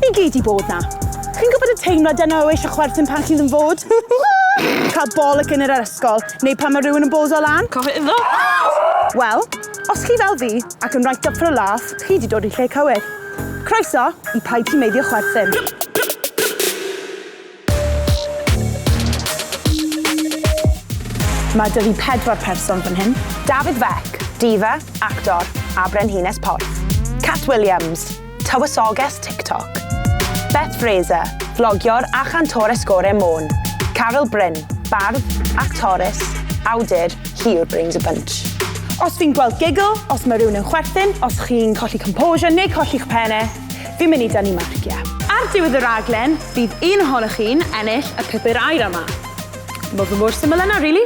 ni gyd i bod na. Chi'n gwybod y teimlad yna o eisiau chwerthin pan chi ddim fod? Cael bolec yn yr ysgol, neu pan mae rhywun yn bozo lan? Cyhoeddo! Wel, os chi fel fi ac yn right up for a laugh, chi di dod i lle cywir. Croeso i Paid Ti Meiddio Chwerthin. Mae 'da fi 4 person fan hyn. David Feck, diva, actor, a brenhines porth. Cat Williams, tywysoges TikTok. Beth Fraser, vlogiwr a chantores gorau Môn. Carol Bryn, bardd, actores, awdur, hi yw'r brains a bunch. Os fi'n gweld giggle, os mae rhywun yn chwerthin, os chi'n colli composure neu colli'ch penne, fi'n mynd i dynnu marciau. Ar diwedd y raglen, bydd un ohonoch chi'n ennill y pupur air yma. Modd mor syml yna, really?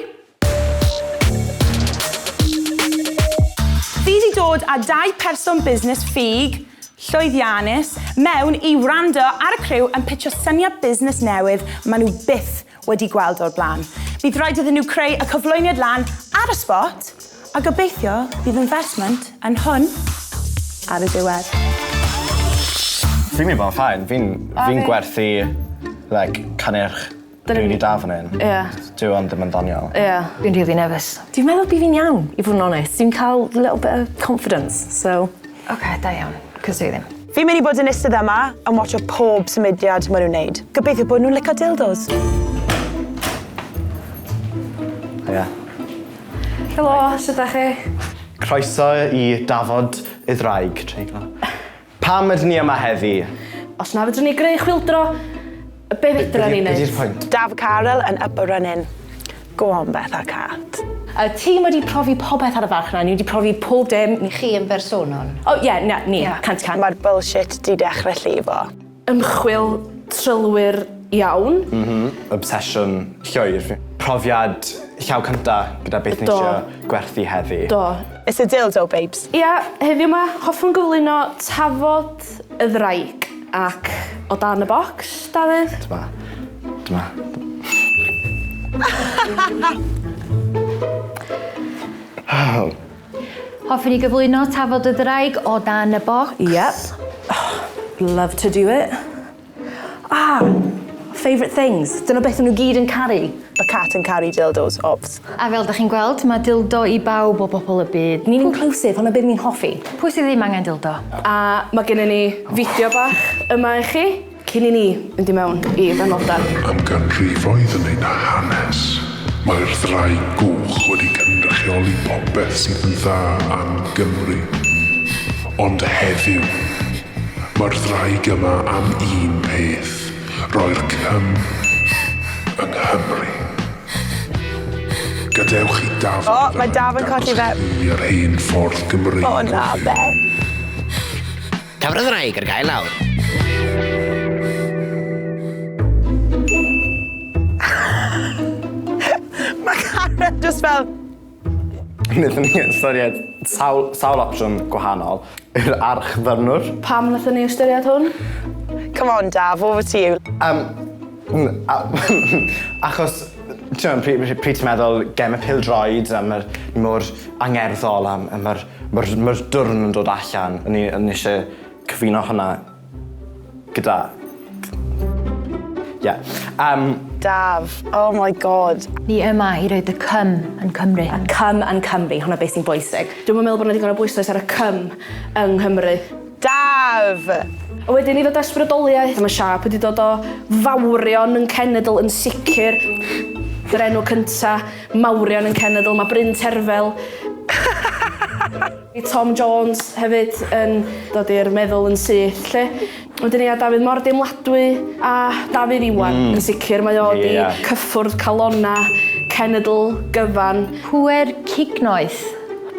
Fi di dod â 2 person busnes ffug, llwyddiannus, mewn i wrando ar y criw yn pitcho syniad busnes newydd maen nhw byth wedi gweld o'r blaen. Bydd rhaid iddyn nhw creu y cyflwyniad lan ar y spot, a gobeithio bydd investment yn hwn ar y diwedd. Fi'n mynd bod yn ffain. Fi'n gwerthu cynnyrch rili da fan hyn. Dyw ond ddim yn ddoniol. Fi'n rili nervous. Dwi'n meddwl bydd fi'n iawn, i fod yn onest. Dwi'n cael a little bit of confidence, so... OK, da iawn. Cos dwi ddim. Fi'n mynd i bod yn istedd yma yn watcho pob symudiad maen nhw'n neud. Gobeithio bod nhw'n licio dildos. Helo, sut ydych chi? Croeso i Dafod y Ddraig, treiglo. Pam ydyn ni yma heddi? Os na fydden ni greu chwildro, be fydra ni wneud? Ydy'r pwynt? Daf Carol yn up a running. Go on, Beth a Cat. Y tîm wedi profi popeth ar y farch na, ni wedi profi pob dim. Ni chi yn bersonol? O, ni, cant. Mae'r bullshit di dechrau llifo. Ymchwil trylwyr iawn. Obsesiwn llwyr. Profiad llaw cynta gyda beth ni eisiau gwerthu heddi. Do. It's a dildo, babes. Heddiw yma, hoffwn gyflwyno Tafod y Ddraig ac o dan y bocs, Dafydd. Dyma. Hoffwn i gyflwyno Tafod y Ddraig o dan y bocs. Love to do it. Favourite things. Dyna beth nhw gyd yn caru. The cat yn caru dildos, obs. A fel ydych chi'n gweld, mae dildo i bawb o bobl y byd. Ni'n inclusive, hwnna beth ni'n hoffi. Pwy sydd ddim angen dildo? A mae gennym ni fideo bach yma i chi, cyn i ni fynd i mewn i benodau. Am ganrifoedd yn ein hanes, mae'r ddraig gwch wedi cynrychioli popeth sydd yn dda am Gymru. Ond heddiw, mae'r ddraig yma am un peth, roi'r cym yng Nghymru. Gadewch i Dafod mae Daf yn colli fe. I'r hen ffordd Gymru. O na, Beth. Tafod y Ddraig ar gael lawr. Mae Karen just fel... Wnaethon ni ystyried sawl opsiwn gwahanol i'r archfarnwr. Pam wnaethon ni ystyried hwn? Come on, Daf, over to you. Achos, pryd ti'n meddwl gem y pildroed a mor angerddol a mae'r dwrn yn dod allan. O'n i eisiau cyfuno hwnna gyda... Daf, oh my god. Ni yma i roed y cym yn Cymru. Y cym yn Cymru, hwnna beth sy'n bwysig. Dwi'n meddwl bod yna digon o bwyslais ar y cym yng Nghymru. Daf! A wedyn i ddod ysbrydoliaeth, mae siap wedi dod o fawrion yn cenedl yn sicr. Dy'r enw cynta, mawrion yn cenedl, mae Bryn Terfel. Tom Jones hefyd yn dod i'r meddwl yn syth, lle. Wedyn ni a Dafydd Mor Deimladwy a Dafydd Iwan. Yn sicr, mae o di cyffwrdd calonna, cenedl gyfan. Pwer cignoeth.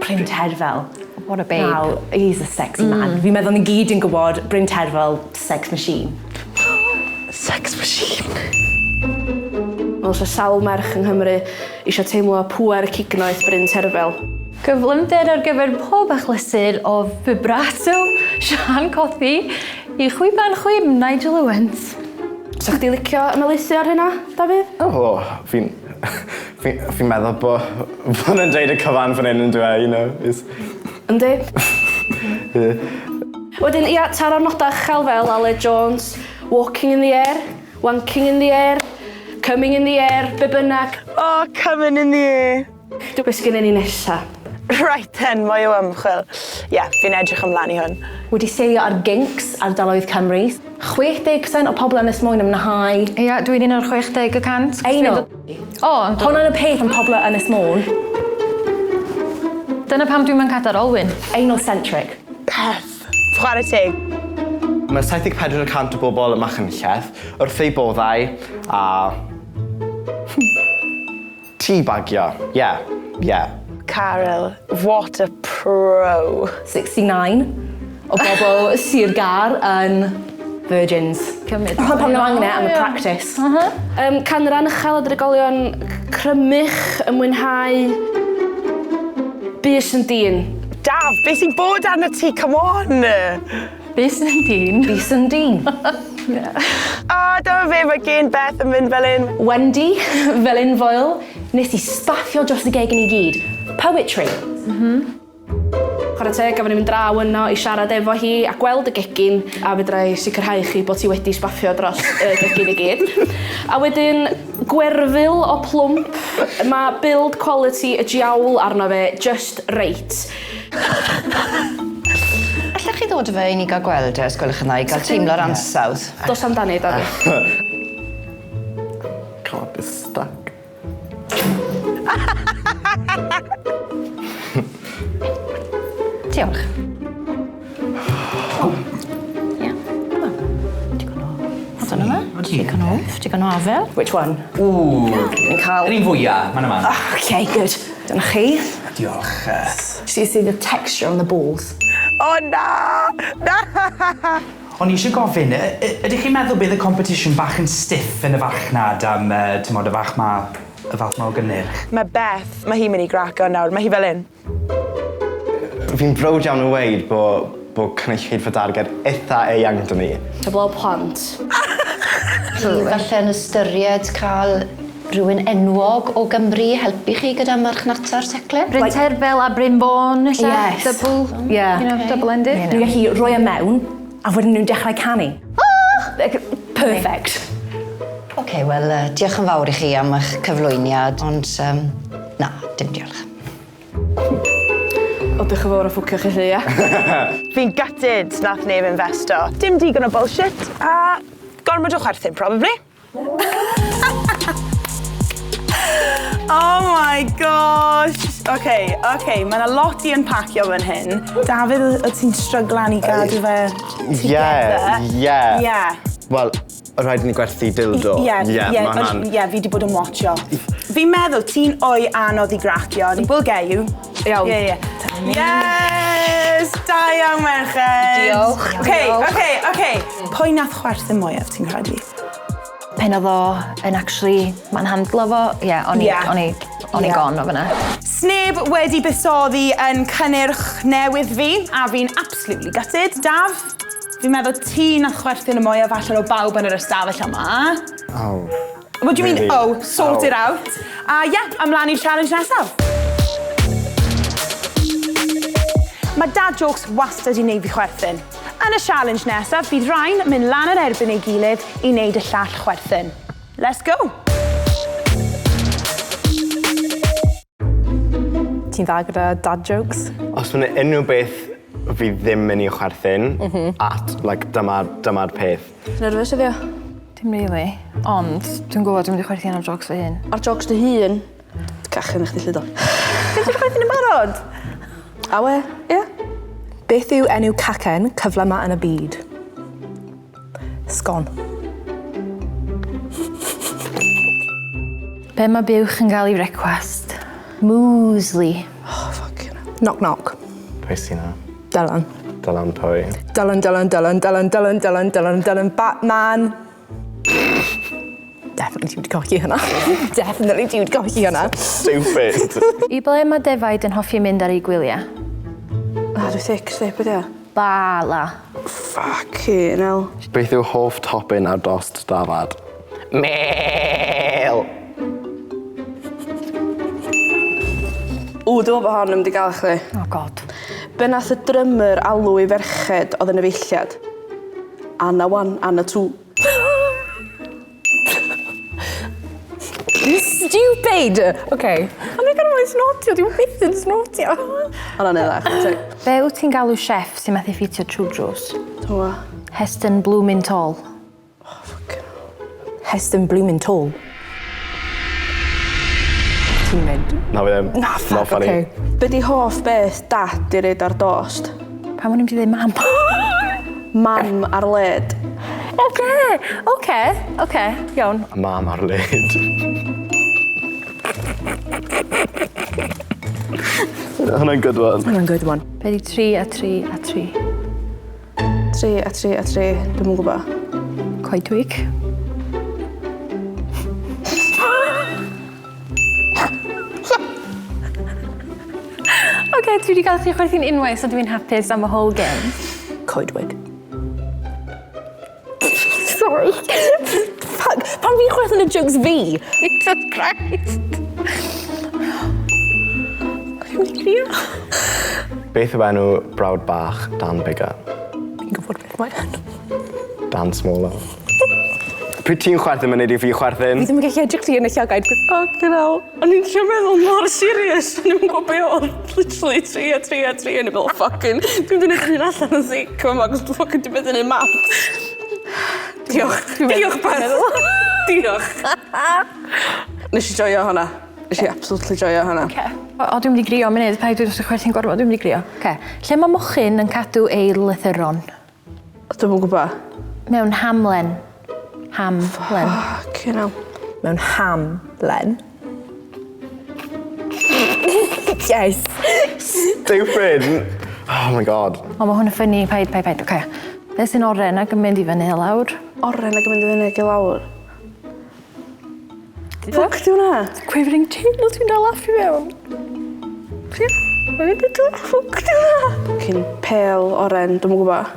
Bryn Terfel. What a babe. Now, he's a sexy man. Fi'n meddwl ni gyd yn gwybod Bryn Terfel, sex machine. Sex machine. Wel, so sawl merch yng Nghymru eisiau teimlo pŵer cignoeth Bryn Terfel. Gyflymder ar gyfer pob achlysur o vibrato, Sian Cothi, i chwiban chwim Nigel Owens. So chdi licio ymelaethu ar hynna, Dafydd? O, fi'n meddwl bod yn dweud y cyfan fan hyn yn dweud, you know. Yndi? Wedyn, ia, taro nodau uchel fel Aled Jones, Walking in the Air, Wanking in the Air, Coming in the Air, be bynnag. Oh, coming in the air. Be sgyn ni nesa? Right then, mae o ymchwil. Fi'n edrych ymlaen I hwn. Wedi seilio ar ginks ardaloedd Cymru. 60% o pobl Ynys Môn yn mwynhau. Ia, dwi'n un o'r 60%. Ein o. Hwna'n y peth am pobl Ynys Môn. Dyna pam dwi'n mynd cadar Olwyn. Anal-centric. Beth. Chwarae teg. Mae 74% o bobl yma chynlleth wrth eu boddau a... Teabagio. Carol, what a pro. 69 o bobl Sir Gar yn virgins. Cymryd. Pan nhw angen am y practice. Canran uchel o drigolion crymych yn mwynhau bys yn dyn. Daf, beth sy'n bod arno ti? Come on. Bys yn dyn. Bys yn dyn. Dyma fe, mae gen Beth yn mynd fel un. Wendy, fel un foel, nes I spaffio dros y gegin I gyd. Poetry. Chwarae teg, gafon ni'n mynd draw yno I siarad efo hi a gweld y gegin a fedrai sicrhau chi bod ti wedi sbaffio dros y gegin I gyd. A wedyn, gwerfil o plwmp, mae build quality y diawl arno fe just right. Allech chi ddod fe I ni gael gweld os gwelwch yna I gael teimlo'r ansawdd? Dos amdani, Dani. God, it's stuck. Diolch. Dyna fe. Digon o wff, digon o afel. Which one? Ni'n cael... Yr un fwyaf, man yma. Okay, good. Dyna chi. Diolch. So you see the texture on the balls. O na! O'n i eisiau gofyn, ydych chi'n meddwl bydd y competition bach yn stiff yn y farchnad am, y fath ma o gynnyrch? Mae Beth, mae hi'n mynd I graco nawr, mae hi fel un. Fi'n browd iawn o weid bod cynulleidfa darged eitha eang dyn ni. Heblaw plant. Falle yn ystyried cael rhywun enwog o Gymru helpu chi gyda marchnata'r teclyn? Bryn Terfel a Bryn Bôn, illa? Yes. Double, Yeah. you know, double ended. Dwi'n gallu rhoi mewn, a wedyn nhw'n dechrau canu. Perfect. Oce, wel, diolch yn fawr I chi am eich cyflwyniad, ond na, dim diolch. O, dych yn fawr o ffwcio chi chi, ia? Fi'n gutted nath neb investo. Dim digon o bullshit, a gormod o chwerthin, probably. Oh my gosh. Okay, mae yna lot I unpacio fan hyn. Dafydd, wyt ti'n stryglan I gadw fe together? Yeah. Wel, rhaid I ni gwerthu dildo. Ie, fi di bod yn watcho. Fi'n meddwl ti'n o'i anodd I gracio. We'll get you. Iawn. Ie. Yes! Da iawn, merched. Diolch. Okay. Pwy nath chwerthin mwyaf, ti'n credu? Pen oedd o yn actually manhandlo fo. Ie, o'n i gon o fyna. Sneb wedi buddsoddi yn cynnyrch newydd fi, a fi'n absolutely gutted. Daf, fi'n meddwl ti nath chwerthin y mwyaf allan o bawb yn yr ystafell yma. Oh. What do you mean, Really? sort it out? A ymlaen i'r challenge nesaf. Mae dad jokes wastad I wneud fi chwerthin. Yn y challenge nesaf, bydd rhain mynd lan yr erbyn ei gilydd I wneud y llall chwerthin. Let's go! Ti'n dda gyda dad jokes? Os mae'n unrhyw beth fi ddim mynd I chwerthin, dyma'r peth. Nerfus ydw? Dim really, ond dwi'n gwybod dwi'n mynd I chwerthu ar jocs fy hun. Ar jocs dy hun? Cachyn eich dillido. Ti'n chwerthin yn barod? A we? Ie. Beth yw enw cacen cyflym yn y byd? Sgon. Be mae buwch yn cael I frecwast? Muesli. Oh, fucking hell. Knock knock. Pwy sy'n na? Dylan. Dylan pwy? Dylan. Batman. Definitely ti wedi cochi hynna. Definitely ti wedi cochi hynna. Stupid. I ble mae defaid yn hoffi mynd ar ei gwyliau? Dwi'n thic, beth ia? Bala. Fucking hell. Beth yw hoff topping ar dost dafad? Mel! Dwi'n bod hon yn mynd I gael chdi. Oh god. Be nath y drummer alw I ferched oedd yn y feilliad? Anna 1, Anna 2. Stupid! Okay. A mae'n gan o'n snotio, dwi'n byth yn snotio. Anna neddach. Be wyt ti'n galw chef sy'n methu ffitio trwy drws? Twa. Heston Blumenthal. Heston Blumenthal. Ti'n mynd? Na fi ddim. Na, fuck, Not funny. okay. Be di hoff beth dat I reid ar dost? Pan mwyn i'n dweud mam? Mam ar led. Oce, iawn. Mam ar led. Hwna'n good one. Hwna'n good one. Be di 3 a 3 a 3? 3 a 3 a 3, dwi'n mwyn gwybod. Coedwig. Oce, dwi wedi gael chi chwerthu'n unwaith, so dwi'n hapus am y whole game. Coedwig. Sorry. Fuck, pan fi'n chwerthu'n y jokes fi? Jesus Christ. Beth yw enw brawd bach Dan Bigger? Fi'n gwybod beth mae'n. Dan Smaller. Pryd ti'n chwerthin, mynd i fi chwerthin? Fi ddim yn gallu edrych ti yn y llagaid. Fucking hell. O'n i'n trio meddwl mor serious. O'n i'n gwybod be oedd. Literally 3 a 3 a 3 yn y fel fucking. Dwi'n dweud hyn allan yn sic yma, cos dwi'n fucking dwi'n meddwl yn math. Diolch. Diolch, Beth. Diolch. Nes i joio hwnna. Nes i absolutely joio hwnna. O, dwi'n mynd i grio munud, pa i dwi'n chwerthu'n gorfod, dwi'n mynd i grio. Lle mae mochyn yn cadw ei lythyron? Dwi'n mwyn gwybod. Mewn hamlen. Hamlen. Fucking hell. Mewn hamlen. Yes. Stupid. Oh my god. O, mae hwn yn ffynnu, paid. Oce. Be sy'n oren ac yn mynd i fyny lawr? Oren ac yn mynd i fyny i lawr. Fuck di hwnna? Quivering tail, dwi'n dal affi fewn. Fuck di hwnna? Fucking pale oren, dwi'n mwyn gwybod.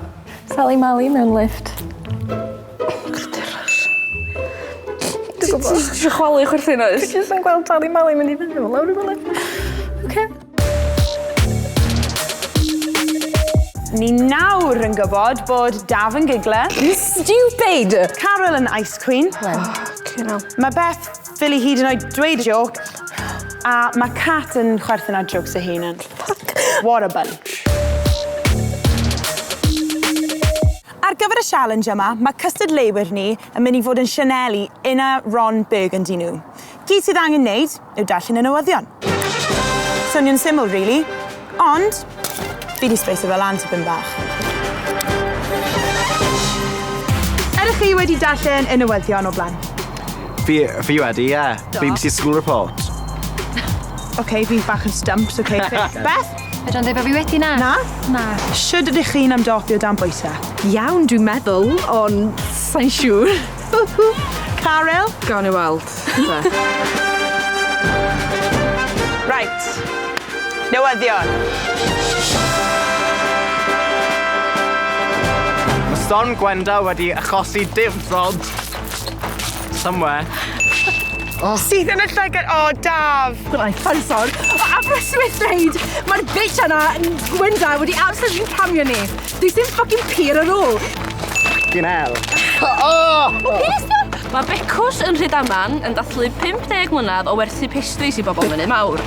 Sally Mally mewn lift. Ti'n chwalu chwerthin oes? Dwi jyst yn gweld Sally Mally mynd i fyny mewn lawr i lift. Oce. Ni nawr yn gwybod bod Daf yn gigler, Stupid! Carol yn Ice Queen, Fucking hell. mae Beth ffili hyd yn oed dweud joc, a mae Cat yn chwerthin ar jokes y hunan. What a bunch. Ar gyfer y challenge yma, mae cystadleuwyr ni yn mynd i fod yn Chanel-i un a Ron Burgundy nhw. Gyd sydd angen wneud yw darllen y newyddion. Swnio'n syml, really, ond fi di sbreisio fel lan tipyn bach. Ydych chi wedi darllen y newyddion o blaen? Fi wedi, ie. BBC School Report. OK, fi bach yn stumps, OK. Beth? Ydw'n dweud bod fi wedi na? Na? Na. Siwr ydych chi'n amdopio dan bwysau? Iawn, dwi'n meddwl, ond sa'n siŵr. Carol? Gawn i weld. Right. Newyddion. Mae Storm Gwenda wedi achosi difrod somewhere. Sydd yn y llygad... O, Daf! Gwna'i ffynson. O Aberystwyth dweud, mae'r bitch yna yn Gwynda wedi absolutely camio ni. Dwi ddim fucking pyr ar ôl. Fucking hell. Mae Becws yn Rhydaman yn dathlu 50 mlynedd o werthu pastries I bobl mynydd mawr.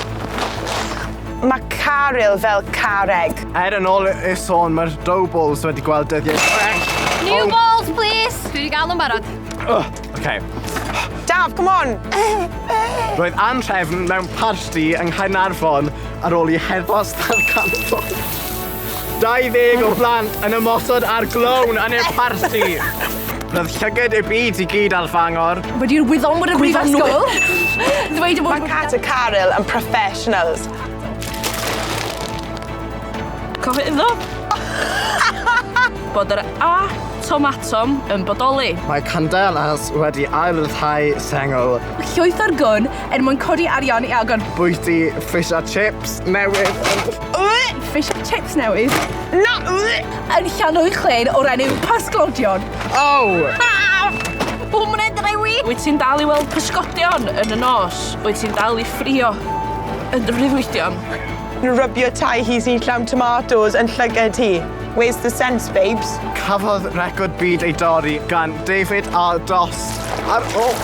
Mae Carol fel careg. Yn ôl y sôn, mae'r dough balls wedi gweld dyddiau fresh. New balls, please! Dwi wedi gael nhw'n barod. OK. Daf, come on! Roedd Ann Trefn mewn party yng Nghaernarfon ar ôl I heddwas ddarganfod. 20 o blant yn ymosod ar glown yn y party. Roedd llygad y byd I gyd ar Fangor. Wedi'r wyddonwyr y brifysgol. Dweud Mae Cat a Carol yn professionals. Cyhoeddo bod yr A tomatom yn bodoli. Mae Candelas wedi ailryddhau sengl Llwyth o'r gwn er mwyn codi arian I agon bwyty fish a chips newydd fish and chips newydd Na! yn llanw chled o'r enw Pasglodion. O, mwyn edrych I wi! Wyt ti'n dal I weld pysgodion yn y nos? Wyt ti'n dal I ffrio yn y rhywyddion? nhw rybio tai hi sy'n llawn tomatoes yn llygad hi. Where's the sense, babes? Cafodd record byd ei dorri gan David R. Dost ar ôl.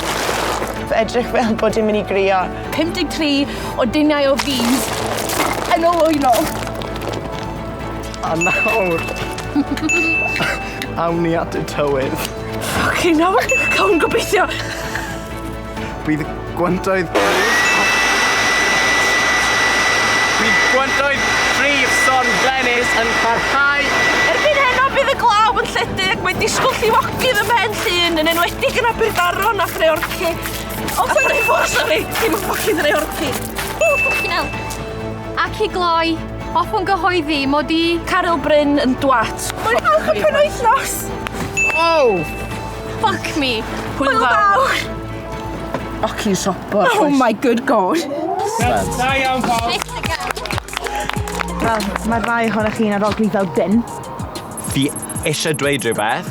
Edrych fel bod dim yn ei grio. 53 o duniau o fis yn olwynol. A nawr, awn ni at y tywydd. Fucking hell, cawn gobeithio. Bydd gwyntoedd... Bydd gwyntoedd prif Son Glenys yn parhau. Erbyn heno bydd y glaw yn lledig. Mae disgwyl llifogydd ym Mhen Llŷn yn enwedig yn Aberdaron a Chreorci. O, sorry, dim yn ffocin Chreorci. Ffocin hell. Ac i gloi, hoffwn gyhoeddi mod i... Caryl Bryn yn dwat. Mae'n hawch y penwythnos. Oh! Fuck me. Hwyl fawr. Ac i'n sopo. Oh my good god. Da iawn, Paul. Wel, mae'r rai ohonych chi'n arogli fel bin. Fi eisiau dweud rhywbeth,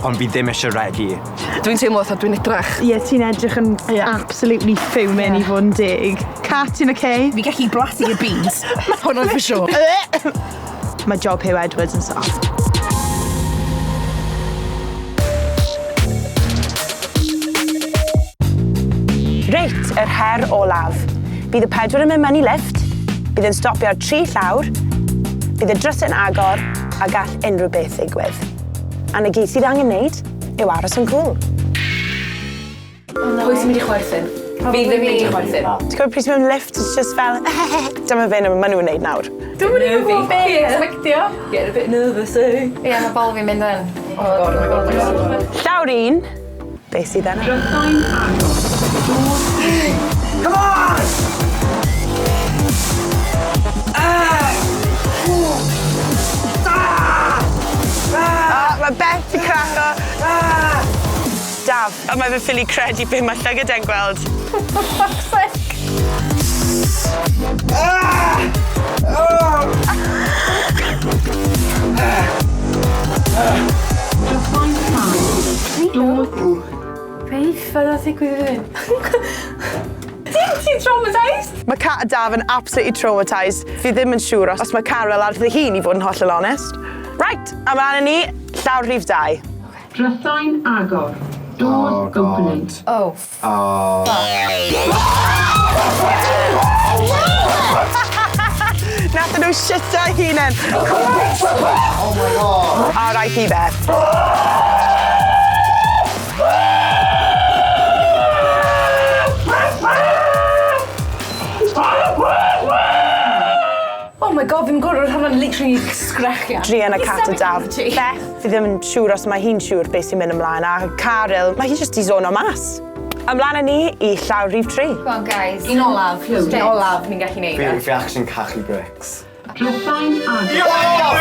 ond fi ddim eisiau regu. Dwi'n teimlo fatha dwi'n edrach. Ie, ti'n edrych yn absolutely fuming i fod yn deg. Cat, ti'n okay? Fi gallu blasi y beans. Hwnnw'n for sure. Mae Job Hugh Edwards yn soft. Reit, yr her olaf. Bydd y pedwar yn mynd mewn i lift, bydd yn stopio ar 3 llawr, bydd y drys yn agor a gall unrhyw beth ddigwydd. A na gyd sydd angen wneud yw aros yn cool. Pwy sy'n mynd i chwerthin? Fi ddim mynd i chwerthin. Ti'n gwybod pryd sy'n mynd lift, it's just fel... Dyma fe maen nhw'n wneud nawr. Dwi'n mynd i fod be expectio. Get a bit nervous, eh? Ie, mae bol fi'n mynd yn. Llawr 1, beth sydd yna? Come on! Mae Beth i craco. Daf, a mae fe ffili credu be mae llygad e'n gweld. For fuck's sake. Beth fydda ddigwydd hyn? Ti'n traumatised? Mae Cat a Daf yn absolutely traumatised. Fi ddim yn siŵr os mae Carol ar ddi hun i fod yn hollol honest. Right, a mlaen ni, llawr rhif 2. Drysain agor. Doors opening. Oh. Nath nhw shitio hunan. Oh my god. R.I.P. Beth. Oh my god, fi'n gwrdd hwnna'n literally sgrechian. Drian a Cat a Daf. Beth, fi ddim yn siŵr os mae hi'n siŵr beth sy'n mynd ymlaen. A Carol, mae hi jyst i zono mas. Ymlaen â ni I llawr rhif 3. Go on, guys. Un olaf. Un olaf ni'n gallu neud. Fi actually'n cachu bricks. Drysain agor.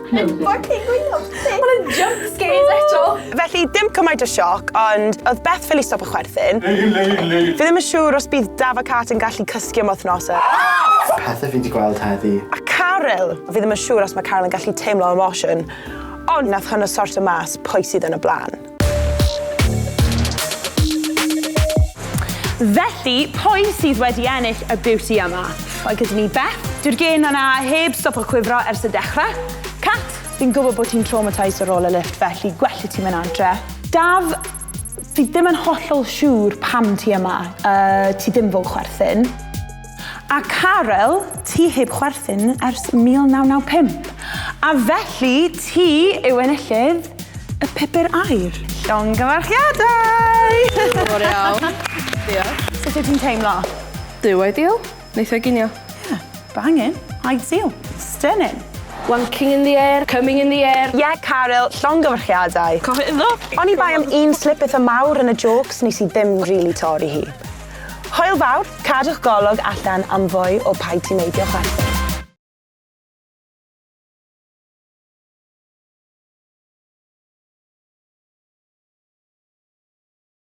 Mae'n jump scares eto. Felly, dim cymaint o sioc, ond oedd Beth ffili stop y chwerthin. Fi ddim yn siŵr os bydd Daf a Cat yn gallu cysgu am wythnosau. Pethau fi wedi gweld heddi. A Carol, fi ddim yn siŵr os mae Carol yn gallu teimlo emosiwn, ond nath hynny sortio mas pwy sydd yn y blaen. Felly, pwy sydd wedi ennill y beauty yma? Mae gyda ni Beth. Dyw'r gen yna heb stop o chwifro ers y dechrau. Cat, fi'n gwybod bod ti'n traumatised ar ôl y lift, felly gwell ti mynd adre. Daf, fi ddim yn hollol siŵr pam ti yma. Ti ddim fod chwerthin. A Carol, ti heb chwerthin ers 1995. A felly, ti yw enillydd y pupur air. Llongyfarchiadau! Mor iawn. Diolch. Sut wyt ti'n teimlo? Dyw ideal. Neith o ginio. Yeah, banging. Ideal. Stunning. Wanking in the air, coming in the air. Yeah, Carol, llongyfarchiadau. Cofio iddo? O'n I bai am un slip eitha mawr yn y jokes nes I ddim really torri hi. Hwyl fawr, cadwch golwg allan am fwy o paid ti'n neidio chwerthin.